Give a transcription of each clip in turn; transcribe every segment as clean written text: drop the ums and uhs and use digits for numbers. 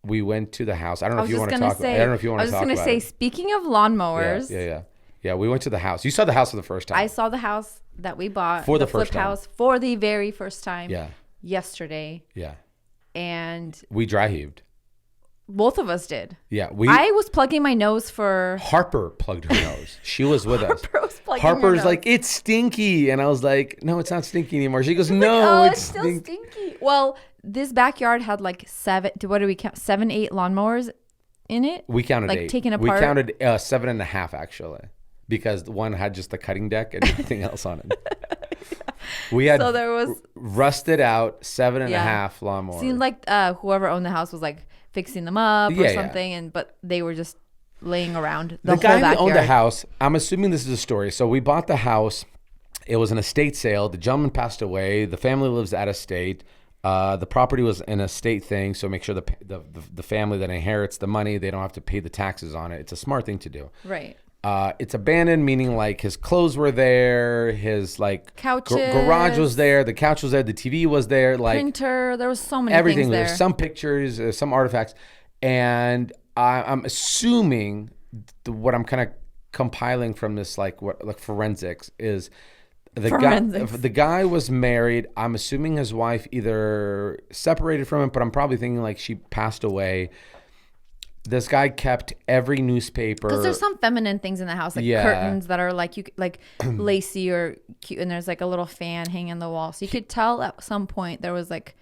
we went to the house. I don't know I if was you just want to gonna talk. say. I don't know if you want I to was talk just gonna about say. it. Speaking of lawnmowers, Yeah. We went to the house. You saw the house for the first time. I saw the house that we bought For the flip first time. house for the very first time. Yeah. Yesterday, Yeah. and We dry heaved. both of us did. Yeah. I was plugging my nose for. Harper plugged her nose. She was with us. Harper was plugging her Harper's nose. like, it's stinky. And I was like, no, it's not stinky anymore. She goes, Like, no, oh, it's still stinky. Well, this backyard had like what do we count? 7, 8 lawnmowers in it. We counted like 8. Taken apart. We counted 7.5 actually, because one had just the cutting deck and nothing else on it. We had So there was rusted out 7.5 lawnmowers. seemed like whoever owned the house was like fixing them up or something, but they were just laying around the whole guy backyard. who owned the house, I'm assuming this is a story. So we bought the house. It was an estate sale. The gentleman passed away. The family lives out of state. The property was an estate thing, so make sure the family that inherits the money, they don't have to pay the taxes on it. It's a smart thing to do. Right. It's abandoned, meaning like his clothes were there, his like Couches. garage was there, the couch was there, the TV was there, like Printer. There was so many everything. things there. There's some pictures, some artifacts, and I'm assuming what I'm kind of compiling from this, like forensics, is the guy was married. I'm assuming his wife either separated from him, but I'm probably thinking like she passed away. This guy kept every newspaper. Because there's some feminine things in the house, like curtains that are like lacy or cute, and there's like a little fan hanging on the wall, so you could tell at some point there was like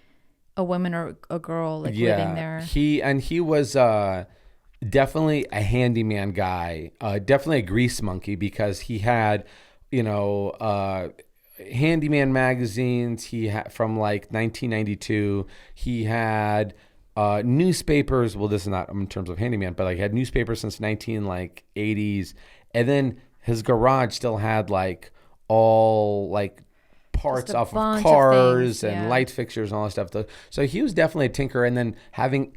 a woman or a girl living there. He was definitely a handyman guy, definitely a grease monkey, because he had handyman magazines. He had from like 1992. He had newspapers. Well, this is not in terms of handyman, but like had newspapers since 80s, and then his garage still had like all like parts off of cars and light fixtures and all that stuff. So he was definitely a tinker. And then having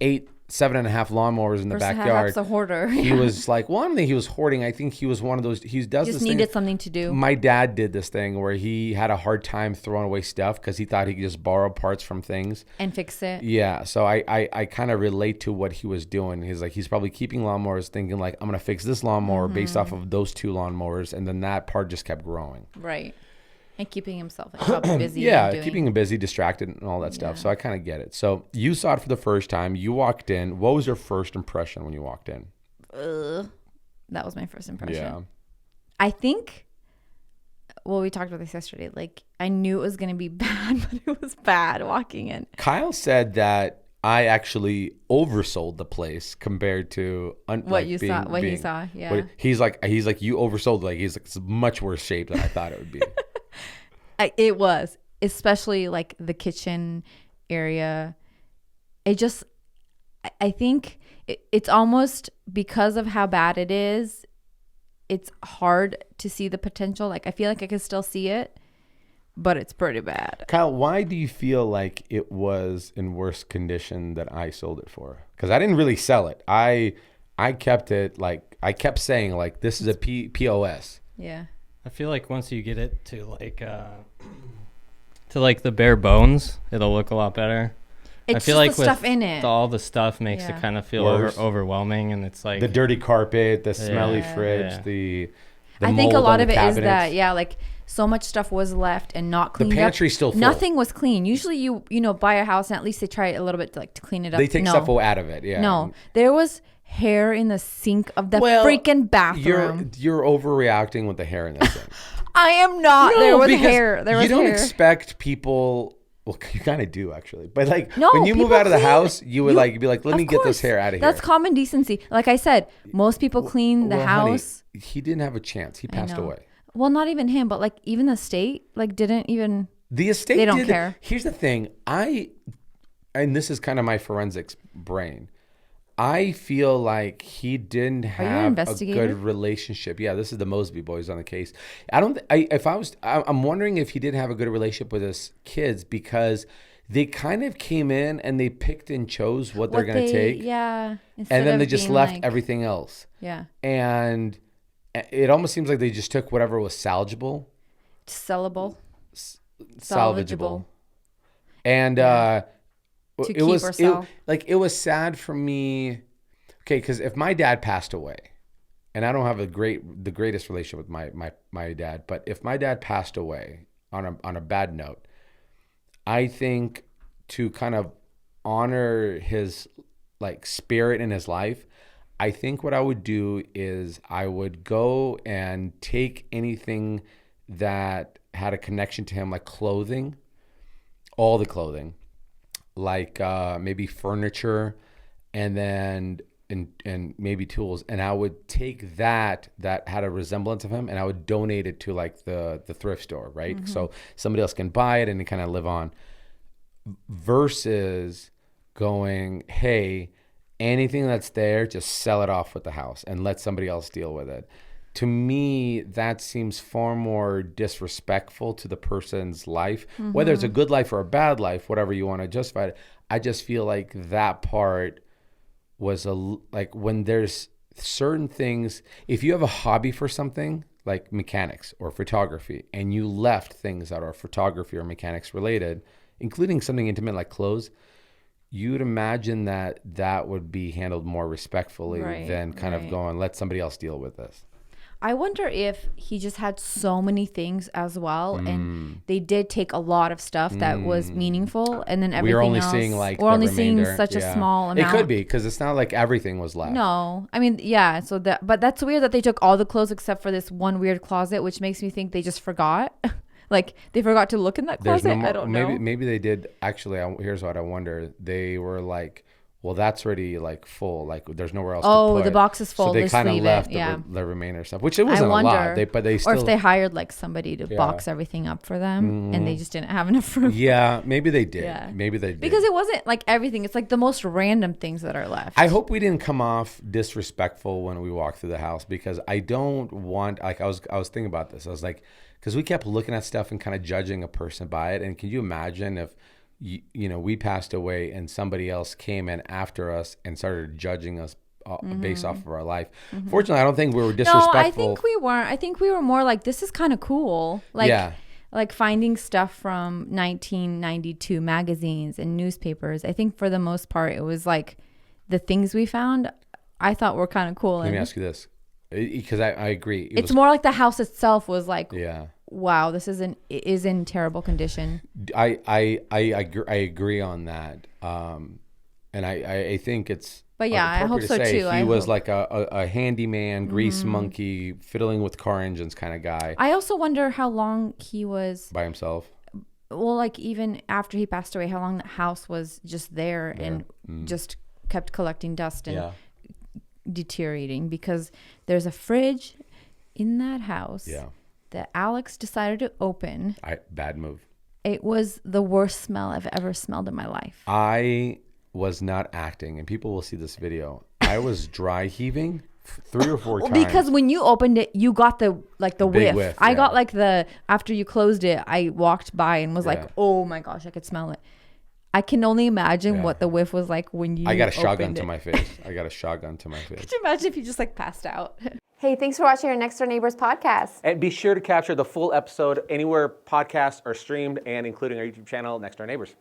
7.5 lawnmowers in the backyard. Perhaps a hoarder. He was like, well, I don't think he was hoarding. I think he was one of those. He does just this needed thing. something to do. My dad did this thing where he had a hard time throwing away stuff because he thought he could just borrow parts from things and fix it. Yeah, so I kind of relate to what he was doing. He's probably keeping lawnmowers, thinking like, I'm gonna fix this lawnmower based off of those 2 lawnmowers, and then that part just kept growing. Right. And keeping himself probably busy. Yeah, keeping him busy, distracted, and all that stuff. So I kind of get it. So you saw it for the first time. You walked in. What was your first impression when you walked in? That was my first impression. Yeah. I think, well, we talked about this yesterday. Like, I knew it was going to be bad, but it was bad walking in. Kyle said that I actually oversold the place compared to what he saw. Yeah. He's like you oversold. Like he's like, it's much worse shape than I thought it would be. It was, especially like the kitchen area. I think it's almost because of how bad it is, it's hard to see the potential. Like, I feel like I can still see it, but it's pretty bad. Kyle, why do you feel like it was in worse condition that I sold it for? Because I didn't really sell it. I kept it, like, I kept saying, like, this is a POS. Yeah. I feel like once you get it to the bare bones, it'll look a lot better. It's I feel just like the stuff in it. All the stuff makes it kind of feel overwhelming, and it's like the dirty carpet, the smelly fridge, the I think a lot of it cabinets. is that, like so much stuff was left and not cleaned up. The pantry's still full. Nothing was clean. Usually you buy a house and at least they try a little bit to clean it up. They take stuff out of it. Yeah. No, there was hair in the sink of the freaking bathroom. You're overreacting with the hair in this thing. I am not. No, there was because hair. There was you don't hair. expect people. Well, you kind of do actually, but like No, when you move people out of the clean- house, you would be like, let me get this course. hair out of here. That's common decency. Like I said, most people clean the house. Honey, he didn't have a chance. He passed away. Well, not even him, but like even the state, like didn't even. The estate. They don't care. Here's the thing. And this is kind of my forensics brain. I feel like he didn't have a good relationship. Yeah, this is the Mosby boys on the case. I'm wondering if he didn't have a good relationship with his kids because they kind of came in and they picked and chose what they're going to take. Yeah. And then they just left everything else. Yeah. And it almost seems like they just took whatever was salvageable. Salvageable. And to keep or sell. It was sad for me. Okay, because if my dad passed away, and I don't have the greatest relationship with my dad, but if my dad passed away on a bad note, I think to kind of honor his like spirit in his life, I think what I would do is I would go and take anything that had a connection to him, like clothing, all the clothing, like maybe furniture, and then and maybe tools, and I would take that had a resemblance of him, and I would donate it to like the thrift store, right? Mm-hmm. So somebody else can buy it and kind of live on. Versus going, hey, anything that's there, just sell it off with the house and let somebody else deal with it. To me, that seems far more disrespectful to the person's life, mm-hmm. whether it's a good life or a bad life, whatever you want to justify it. I just feel like that part was like when there's certain things, if you have a hobby for something like mechanics or photography, and you left things that are photography or mechanics related, including something intimate like clothes, you'd imagine that would be handled more respectfully than kind of going, let somebody else deal with this. I wonder if he just had so many things as well, and they did take a lot of stuff that was meaningful, and then everything we're only else, seeing like we're only remainder. Seeing such a small amount. It could be because it's not like everything was left. No, I mean, yeah. So but that's weird that they took all the clothes except for this one weird closet, which makes me think they just forgot. Like they forgot to look in that closet. I don't know. Maybe they did. Actually, here's what I wonder. They were like, well, that's already like full. Like there's nowhere else to put. Oh, the box is full. So they kind of left the remainder stuff, which it wasn't a lot. But they still. Or if they hired like somebody to box everything up for them, and they just didn't have enough room. Yeah, maybe they did. Yeah. Maybe they did. Because it wasn't like everything. It's like the most random things that are left. I hope we didn't come off disrespectful when we walked through the house, because I don't want. Like I was thinking about this. I was like, because we kept looking at stuff and kind of judging a person by it. And can you imagine if, you know, we passed away and somebody else came in after us and started judging us based off of our life? Mm-hmm. Fortunately, I don't think we were disrespectful. No, I think we weren't. I think we were more like, this is kind of cool. Like finding stuff from 1992 magazines and newspapers. I think for the most part, it was like the things we found I thought were kind of cool. Let me ask you this. Because I agree. It's more like the house itself was like, wow, this is in terrible condition. I agree on that. And I think it's. But yeah, I hope so too. He was like a handyman, grease monkey, fiddling with car engines kind of guy. I also wonder how long he was by himself. Well, like even after he passed away, how long the house was just there and just kept collecting dust and deteriorating, because there's a fridge in that house that Alex decided to open. Bad move. It was the worst smell I've ever smelled in my life. I was not acting, and people will see this video. I was dry heaving 3 or 4 times. Because when you opened it, you got the whiff. I got like after you closed it, I walked by and was like, oh my gosh, I could smell it. I can only imagine what the whiff was like when you. I got a shotgun to my face. Could you imagine if you just like passed out? Hey, thanks for watching our Next Door Neighbors podcast. And be sure to capture the full episode anywhere podcasts are streamed, and including our YouTube channel, Next Door Neighbors.